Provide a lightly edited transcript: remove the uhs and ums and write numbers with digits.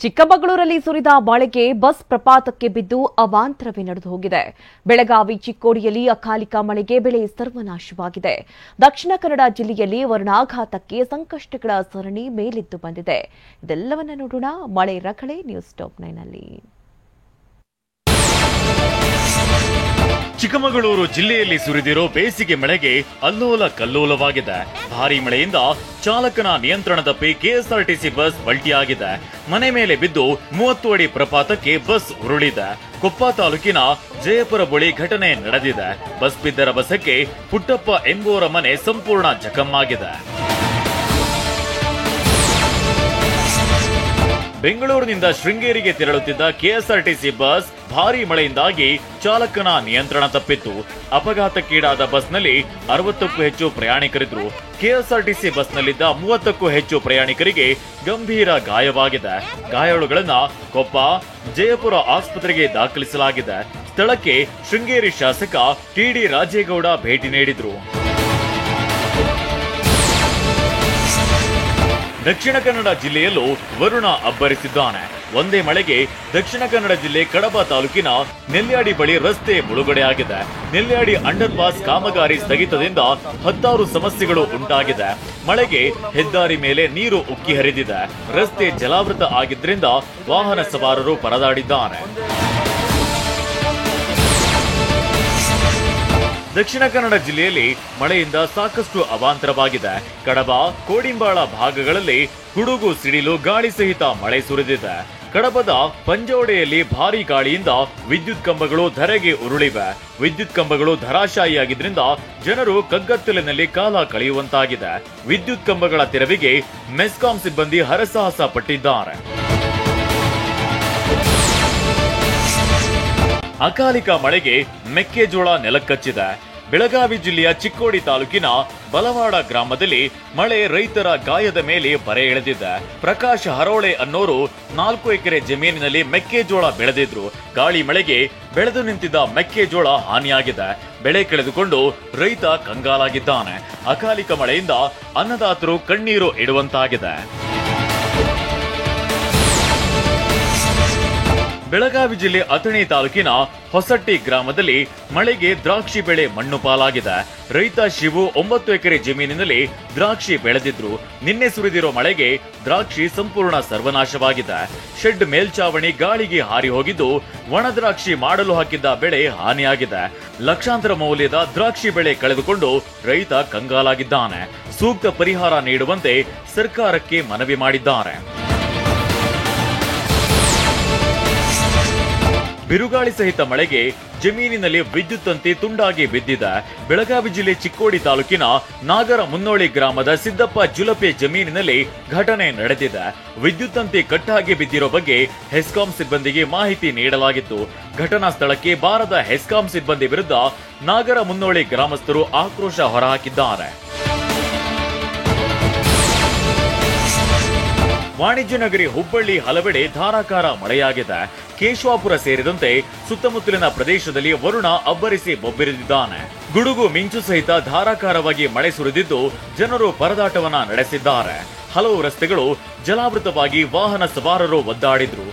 ಚಿಕ್ಕಮಗಳೂರಲ್ಲಿ ಸುರಿದ ಮಳೆಗೆ ಬಸ್ ಪ್ರಪಾತಕ್ಕೆ ಬಿದ್ದು ಅವಾಂತರವೇ ನಡೆದು ಹೋಗಿದೆ. ಬೆಳಗಾವಿ ಚಿಕ್ಕೋಡಿಯಲ್ಲಿ ಅಕಾಲಿಕ ಮಳೆಗೆ ಬೆಳೆ ಸರ್ವನಾಶವಾಗಿದೆ. ದಕ್ಷಿಣ ಕನ್ನಡ ಜಿಲ್ಲೆಯಲ್ಲಿ ವರುಣಾಘಾತಕ್ಕೆ ಸಂಕಷ್ಟಗಳ ಸರಣಿ ಮೇಲೆದ್ದು ಬಂದಿದೆ. ಇದೆಲ್ಲವನ್ನ ನೋಡೋಣ ಮಳೆ ರಕಳೆ ನ್ಯೂಸ್ ಟಾಪ್ 9 ನಲ್ಲಿ. ಚಿಕ್ಕಮಗಳೂರು ಜಿಲ್ಲೆಯಲ್ಲಿ ಸುರಿದಿರೋ ಬೇಸಿಗೆ ಮಳೆಗೆ ಅಲ್ಲೋಲ ಕಲ್ಲೋಲವಾಗಿದೆ. ಭಾರೀ ಮಳೆಯಿಂದ ಚಾಲಕನ ನಿಯಂತ್ರಣ ತಪ್ಪಿ ಕೆಎಸ್ಆರ್ಟಿಸಿ ಬಸ್ ಪಲ್ಟಿಯಾಗಿದೆ. ಮನೆ ಮೇಲೆ ಬಿದ್ದು 30 ಅಡಿ ಪ್ರಪಾತಕ್ಕೆ ಬಸ್ ಉರುಳಿದೆ. ಕೊಪ್ಪ ತಾಲೂಕಿನ ಜಯಪುರ ಬಳಿ ಘಟನೆ ನಡೆದಿದೆ. ಬಸ್ ಬಿದ್ದ ರಭಸಕ್ಕೆ ಪುಟ್ಟಪ್ಪ ಎಂಬುವರ ಮನೆ ಸಂಪೂರ್ಣ ಜಖಮ್ಮಾಗಿದೆ. ಬೆಂಗಳೂರಿನಿಂದ ಶೃಂಗೇರಿಗೆ ತೆರಳುತ್ತಿದ್ದ ಕೆಎಸ್ಆರ್ಟಿಸಿ ಬಸ್ ಭಾರೀ ಮಳೆಯಿಂದಾಗಿ ಚಾಲಕನ ನಿಯಂತ್ರಣ ತಪ್ಪಿತ್ತು. ಅಪಘಾತಕ್ಕೀಡಾದ ಬಸ್ನಲ್ಲಿ 60ಕ್ಕೂ ಹೆಚ್ಚು ಪ್ರಯಾಣಿಕರಿದ್ರು. ಕೆಎಸ್ಆರ್ಟಿಸಿ ಬಸ್ನಲ್ಲಿದ್ದ 30ಕ್ಕೂ ಹೆಚ್ಚು ಪ್ರಯಾಣಿಕರಿಗೆ ಗಂಭೀರ ಗಾಯವಾಗಿದೆ. ಗಾಯಾಳುಗಳನ್ನ ಕೊಪ್ಪ, ಜಯಪುರ ಆಸ್ಪತ್ರೆಗೆ ದಾಖಲಿಸಲಾಗಿದೆ. ಸ್ಥಳಕ್ಕೆ ಶೃಂಗೇರಿ ಶಾಸಕ ಟಿಡಿ ರಾಜೇಗೌಡ ಭೇಟಿ ನೀಡಿದ್ರು. ದಕ್ಷಿಣ ಕನ್ನಡ ಜಿಲ್ಲೆಯಲ್ಲೂ ವರುಣ ಅಬ್ಬರಿಸಿದ್ದಾನೆ. ಒಂದೇ ಮಳೆಗೆ ದಕ್ಷಿಣ ಕನ್ನಡ ಜಿಲ್ಲೆ ಕಡಬ ತಾಲೂಕಿನ ನೆಲ್ಯಾಡಿ ಬಳಿ ರಸ್ತೆ ಮುಳುಗಡೆಯಾಗಿದೆ. ನೆಲ್ಯಾಡಿ ಅಂಡರ್ ಪಾಸ್ ಕಾಮಗಾರಿ ಸ್ಥಗಿತದಿಂದ 10 ಸಮಸ್ಯೆಗಳು ಉಂಟಾಗಿದೆ. ಮಳೆಗೆ ಹೆದ್ದಾರಿ ಮೇಲೆ ನೀರು ಉಕ್ಕಿ ಹರಿದಿದೆ. ರಸ್ತೆ ಜಲಾವೃತ ಆಗಿದ್ದರಿಂದ ವಾಹನ ಸವಾರರು ಪರದಾಡಿದ್ದಾರೆ. ದಕ್ಷಿಣ ಕನ್ನಡ ಜಿಲ್ಲೆಯಲ್ಲಿ ಮಳೆಯಿಂದ ಸಾಕಷ್ಟು ಅವಾಂತರವಾಗಿದೆ. ಕಡಬ, ಕೋಡಿಂಬಾಳ ಭಾಗಗಳಲ್ಲಿ ಗುಡುಗು ಸಿಡಿಲು ಗಾಳಿ ಸಹಿತ ಮಳೆ ಸುರಿದಿದೆ. ಕಡಬದ ಪಂಜೋಡೆಯಲ್ಲಿ ಭಾರೀ ಗಾಳಿಯಿಂದ ವಿದ್ಯುತ್ ಕಂಬಗಳು ಧರೆಗೆ ಉರುಳಿವೆ. ವಿದ್ಯುತ್ ಕಂಬಗಳು ಧರಾಶಾಯಿಯಾಗಿದ್ರಿಂದ ಜನರು ಕಗ್ಗತ್ತಲಿನಲ್ಲಿ ಕಾಲ ಕಳೆಯುವಂತಾಗಿದೆ. ವಿದ್ಯುತ್ ಕಂಬಗಳ ತೆರವಿಗೆ ಮೆಸ್ಕಾಂ ಸಿಬ್ಬಂದಿ ಹರಸಾಹಸ ಪಟ್ಟಿದ್ದಾರೆ. ಅಕಾಲಿಕ ಮಳೆಗೆ ಮೆಕ್ಕೆಜೋಳ ನೆಲಕ್ಕಚ್ಚಿದೆ. ಬೆಳಗಾವಿ ಜಿಲ್ಲೆಯ ಚಿಕ್ಕೋಡಿ ತಾಲೂಕಿನ ಬಲವಾಡ ಗ್ರಾಮದಲ್ಲಿ ಮಳೆ ರೈತರ ಗಾಯದ ಮೇಲೆ ಬರೆ ಎಳೆದಿದೆ. ಪ್ರಕಾಶ್ ಹರೋಳೆ ಅನ್ನೋರು 4 ಎಕರೆ ಜಮೀನಿನಲ್ಲಿ ಮೆಕ್ಕೆಜೋಳ ಬೆಳೆದಿದ್ರು. ಗಾಳಿ ಮಳೆಗೆ ಬೆಳೆದು ನಿಂತಿದ್ದ ಮೆಕ್ಕೆಜೋಳ ಹಾನಿಯಾಗಿದೆ. ಬೆಳೆ ಕಳೆದುಕೊಂಡು ರೈತ ಕಂಗಾಲಾಗಿದ್ದಾನೆ. ಅಕಾಲಿಕ ಮಳೆಯಿಂದ ಅನ್ನದಾತರು ಕಣ್ಣೀರು ಇಡುವಂತಾಗಿದೆ. ಬೆಳಗಾವಿ ಜಿಲ್ಲೆ ಅಥಣಿ ತಾಲೂಕಿನ ಹೊಸಟ್ಟಿ ಗ್ರಾಮದಲ್ಲಿ ಮಳೆಗೆ ದ್ರಾಕ್ಷಿ ಬೆಳೆ ಮಣ್ಣು ಪಾಲಾಗಿದೆ. ರೈತ ಶಿವು 9 ಎಕರೆ ಜಮೀನಿನಲ್ಲಿ ದ್ರಾಕ್ಷಿ ಬೆಳೆದಿದ್ರು. ನಿನ್ನೆ ಸುರಿದಿರೋ ಮಳೆಗೆ ದ್ರಾಕ್ಷಿ ಸಂಪೂರ್ಣ ಸರ್ವನಾಶವಾಗಿದೆ. ಶೆಡ್ ಮೇಲ್ಚಾವಣಿ ಗಾಳಿಗೆ ಹಾರಿ ಹೋಗಿದ್ದು ಒಣ ದ್ರಾಕ್ಷಿ ಮಾಡಲು ಹಾಕಿದ್ದ ಬೆಳೆ ಹಾನಿಯಾಗಿದೆ. ಲಕ್ಷಾಂತರ ಮೌಲ್ಯದ ದ್ರಾಕ್ಷಿ ಬೆಳೆ ಕಳೆದುಕೊಂಡು ರೈತ ಕಂಗಾಲಾಗಿದ್ದಾನೆ. ಸೂಕ್ತ ಪರಿಹಾರ ನೀಡುವಂತೆ ಸರ್ಕಾರಕ್ಕೆ ಮನವಿ ಮಾಡಿದ್ದಾರೆ. ಬಿರುಗಾಳಿ ಸಹಿತ ಮಳೆಗೆ ಜಮೀನಿನಲ್ಲಿ ವಿದ್ಯುತ್ ತಂತಿ ತುಂಡಾಗಿ ಬಿದ್ದಿದೆ. ಬೆಳಗಾವಿ ಜಿಲ್ಲೆ ಚಿಕ್ಕೋಡಿ ತಾಲೂಕಿನ ನಾಗರ ಮುನ್ನೋಳಿ ಗ್ರಾಮದ ಸಿದ್ದಪ್ಪ ಜುಲಪೆ ಜಮೀನಿನಲ್ಲಿ ಘಟನೆ ನಡೆದಿದೆ. ವಿದ್ಯುತ್ ತಂತಿ ಕಟ್ಟಾಗಿ ಬಿದ್ದಿರೋ ಬಗ್ಗೆ ಹೆಸ್ಕಾಂ ಸಿಬ್ಬಂದಿಗೆ ಮಾಹಿತಿ ನೀಡಲಾಗಿತ್ತು. ಘಟನಾ ಸ್ಥಳಕ್ಕೆ ಬಾರದ ಹೆಸ್ಕಾಂ ಸಿಬ್ಬಂದಿ ವಿರುದ್ಧ ನಾಗರ ಮುನ್ನೋಳಿ ಗ್ರಾಮಸ್ಥರು ಆಕ್ರೋಶ ಹೊರಹಾಕಿದ್ದಾರೆ. ವಾಣಿಜ್ಯ ನಗರಿ ಹುಬ್ಬಳ್ಳಿ ಹಲವೆಡೆ ಧಾರಾಕಾರ ಮಳೆಯಾಗಿದೆ. ಕೇಶವಾಪುರ ಸೇರಿದಂತೆ ಸುತ್ತಮುತ್ತಲಿನ ಪ್ರದೇಶದಲ್ಲಿ ವರುಣ ಅಬ್ಬರಿಸಿ ಬೊಬ್ಬಿರಿದಿದ್ದಾನೆ. ಗುಡುಗು ಮಿಂಚು ಸಹಿತ ಧಾರಾಕಾರವಾಗಿ ಮಳೆ ಸುರಿದಿದ್ದು ಜನರು ಪರದಾಟವನ್ನ ನಡೆಸಿದ್ದಾರೆ. ಹಲವು ರಸ್ತೆಗಳು ಜಲಾವೃತವಾಗಿ ವಾಹನ ಸವಾರರು ಒದ್ದಾಡಿದ್ರು.